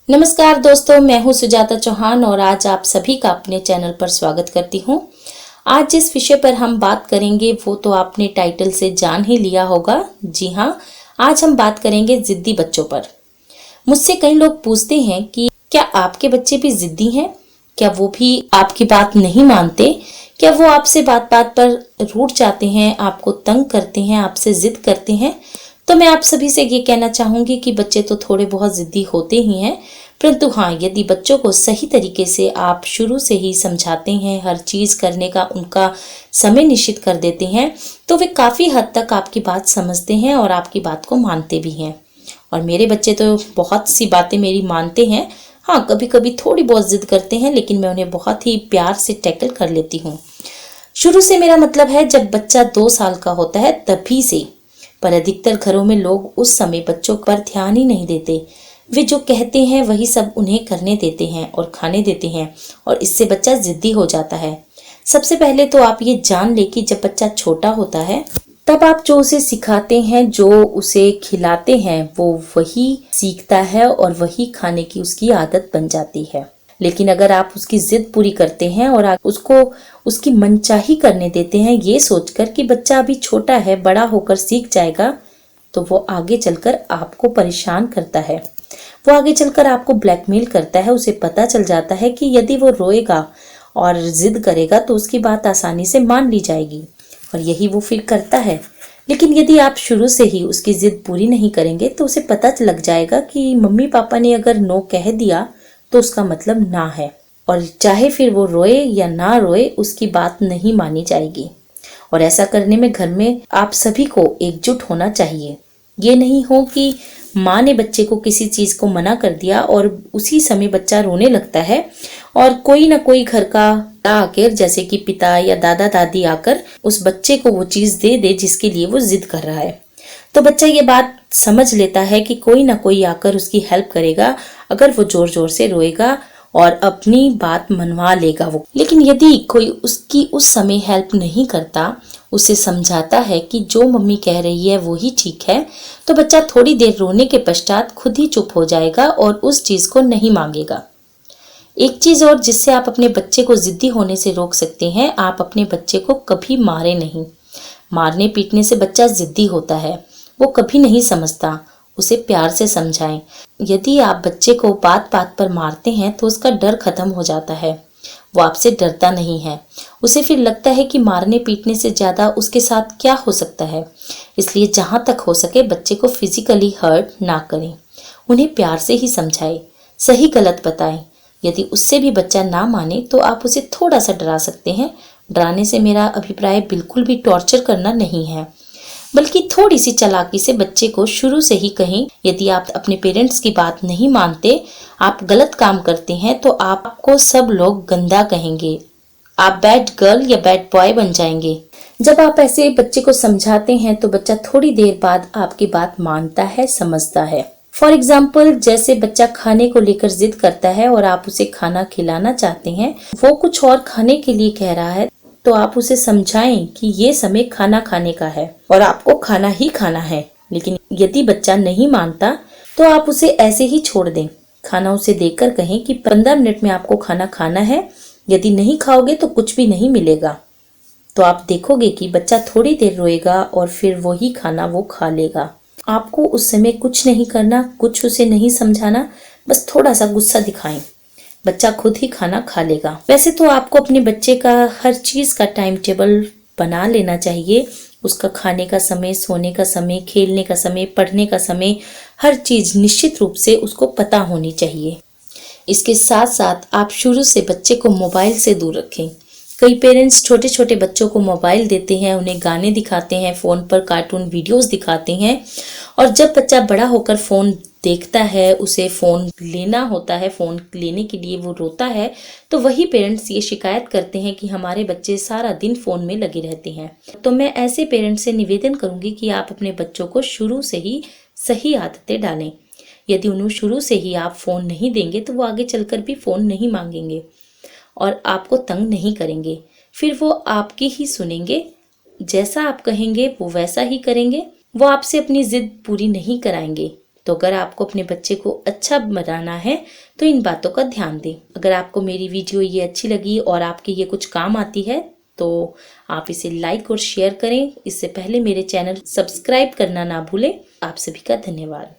नमस्कार दोस्तों, मैं हूं सुजाता चौहान और आज आप सभी का अपने चैनल पर स्वागत करती हूं। आज जिस विषय पर हम बात करेंगे वो तो आपने टाइटल से जान ही लिया होगा। जी हां, आज हम बात करेंगे जिद्दी बच्चों पर। मुझसे कई लोग पूछते हैं कि क्या आपके बच्चे भी जिद्दी हैं? क्या वो भी आपकी बात नहीं मानते? क्या वो आपसे बात बात पर रूठ जाते हैं, आपको तंग करते हैं, आपसे जिद करते हैं? तो मैं आप सभी से ये कहना चाहूंगी कि बच्चे तो थोड़े बहुत जिद्दी होते ही हैं, परंतु हाँ, यदि बच्चों को सही तरीके से आप शुरू से ही समझाते हैं, हर चीज करने का उनका समय निश्चित कर देते हैं, तो वे काफी हद तक आपकी बात समझते हैं और आपकी बात को मानते भी हैं। और मेरे बच्चे तो बहुत सी बातें मेरी मानते हैं। हाँ, कभी कभी थोड़ी बहुत जिद करते हैं, लेकिन मैं उन्हें बहुत ही प्यार से टैकल कर लेती हूँ। शुरू से मेरा मतलब है जब बच्चा 2 साल का होता है तभी से। पर अधिकतर घरों में लोग उस समय बच्चों पर ध्यान ही नहीं देते। वे जो कहते हैं वही सब उन्हें करने देते हैं और खाने देते हैं, और इससे बच्चा जिद्दी हो जाता है। सबसे पहले तो आप ये जान ले कि जब बच्चा छोटा होता है तब आप जो उसे सिखाते हैं, जो उसे खिलाते हैं, वो वही सीखता है और वही खाने की उसकी आदत बन जाती है। लेकिन अगर आप उसकी जिद पूरी करते हैं और आप उसको उसकी मनचाही करने देते हैं, ये सोचकर कि बच्चा अभी छोटा है, बड़ा होकर सीख जाएगा, तो वो आगे चलकर आपको परेशान करता है। वो आगे चलकर आपको ब्लैकमेल करता है। उसे पता चल जाता है कि यदि वो रोएगा और जिद करेगा तो उसकी बात आसानी से मान ली जाएगी, और यही वो फिर करता है। लेकिन यदि आप शुरू से ही उसकी जिद पूरी नहीं करेंगे तो उसे पता लग जाएगा कि मम्मी पापा ने अगर नो कह दिया तो उसका मतलब ना है, और चाहे फिर वो रोए या ना रोए, उसकी बात नहीं मानी जाएगी। और ऐसा करने में घर में आप सभी को एकजुट होना चाहिए। ये नहीं हो कि माँ ने बच्चे को किसी चीज को मना कर दिया और उसी समय बच्चा रोने लगता है, और कोई ना कोई घर का आकर, जैसे कि पिता या दादा दादी, आकर उस बच्चे को वो चीज दे दे जिसके लिए वो जिद कर रहा है। तो बच्चा ये बात समझ लेता है कि कोई ना कोई आकर उसकी हेल्प करेगा अगर वो जोर जोर से रोएगा और अपनी बात मनवा लेगा वो। लेकिन यदि कोई उसकी उस समय हेल्प नहीं करता, उसे समझाता है कि जो मम्मी कह रही है वो ही ठीक है, तो बच्चा थोड़ी देर रोने के पश्चात खुद ही चुप हो जाएगा और उस चीज को नहीं मांगेगा। एक चीज और जिससे आप अपने बच्चे को जिद्दी होने से रोक सकते हैं, आप अपने बच्चे को कभी मारे नहीं। मारने पीटने से बच्चा जिद्दी होता है, वो कभी नहीं समझता। उसे प्यार से समझाएं। यदि आप बच्चे को बात बात पर मारते हैं तो उसका डर खत्म हो जाता है। वो आपसे डरता नहीं है। उसे फिर लगता है कि मारने पीटने से ज्यादा उसके साथ क्या हो सकता है। इसलिए जहां तक हो सके बच्चे को फिजिकली हर्ट ना करें। उन्हें प्यार से ही समझाएं, सही गलत बताएं। यदि उससे भी बच्चा ना माने तो आप उसे थोड़ा सा डरा सकते हैं। डराने से मेरा अभिप्राय बिल्कुल भी टॉर्चर करना नहीं है, बल्कि थोड़ी सी चालाकी से बच्चे को शुरू से ही कहें। यदि आप अपने पेरेंट्स की बात नहीं मानते, आप गलत काम करते हैं, तो आपको सब लोग गंदा कहेंगे, आप बैड गर्ल या बैड बॉय बन जाएंगे। जब आप ऐसे बच्चे को समझाते हैं तो बच्चा थोड़ी देर बाद आपकी बात मानता है, समझता है। फॉर एग्जाम्पल, जैसे बच्चा खाने को लेकर जिद करता है और आप उसे खाना खिलाना चाहते हैं, वो कुछ और खाने के लिए कह रहा है, तो आप उसे समझाएं कि ये समय खाना खाने का है और आपको खाना ही खाना है। लेकिन यदि बच्चा नहीं मानता तो आप उसे ऐसे ही छोड़ दें। खाना उसे देकर कहें कि 15 मिनट में आपको खाना खाना है, यदि नहीं खाओगे तो कुछ भी नहीं मिलेगा। तो आप देखोगे कि बच्चा थोड़ी देर रोएगा और फिर वही खाना वो खा लेगा। आपको उस समय कुछ नहीं करना, कुछ उसे नहीं समझाना, बस थोड़ा सा गुस्सा दिखाएं, बच्चा खुद ही खाना खा लेगा। वैसे तो आपको अपने बच्चे का हर चीज का टाइम टेबल बना लेना चाहिए। उसका खाने का समय, सोने का समय, खेलने का समय, पढ़ने का समय, हर चीज निश्चित रूप से उसको पता होनी चाहिए। इसके साथ साथ आप शुरू से बच्चे को मोबाइल से दूर रखें। कई पेरेंट्स छोटे छोटे बच्चों को मोबाइल देते हैं, उन्हें गाने दिखाते हैं, फोन पर कार्टून वीडियोस दिखाते हैं, और जब बच्चा बड़ा होकर फोन देखता है, उसे फोन लेना होता है, फोन लेने के लिए वो रोता है, तो वही पेरेंट्स ये शिकायत करते हैं कि हमारे बच्चे सारा दिन फोन में लगे रहते हैं। तो मैं ऐसे पेरेंट्स से निवेदन करूंगी कि आप अपने बच्चों को शुरू से ही सही आदतें डालें। यदि उन्हें शुरू से ही आप फोन नहीं देंगे तो वो आगे चलकर भी फोन नहीं मांगेंगे और आपको तंग नहीं करेंगे। फिर वो आपकी ही सुनेंगे, जैसा आप कहेंगे वो वैसा ही करेंगे। वो आपसे अपनी जिद पूरी नहीं कराएंगे। तो अगर आपको अपने बच्चे को अच्छा बनाना है तो इन बातों का ध्यान दें। अगर आपको मेरी वीडियो ये अच्छी लगी और आपके ये कुछ काम आती है तो आप इसे लाइक और शेयर करें। इससे पहले मेरे चैनल सब्सक्राइब करना ना भूलें। आप सभी का धन्यवाद।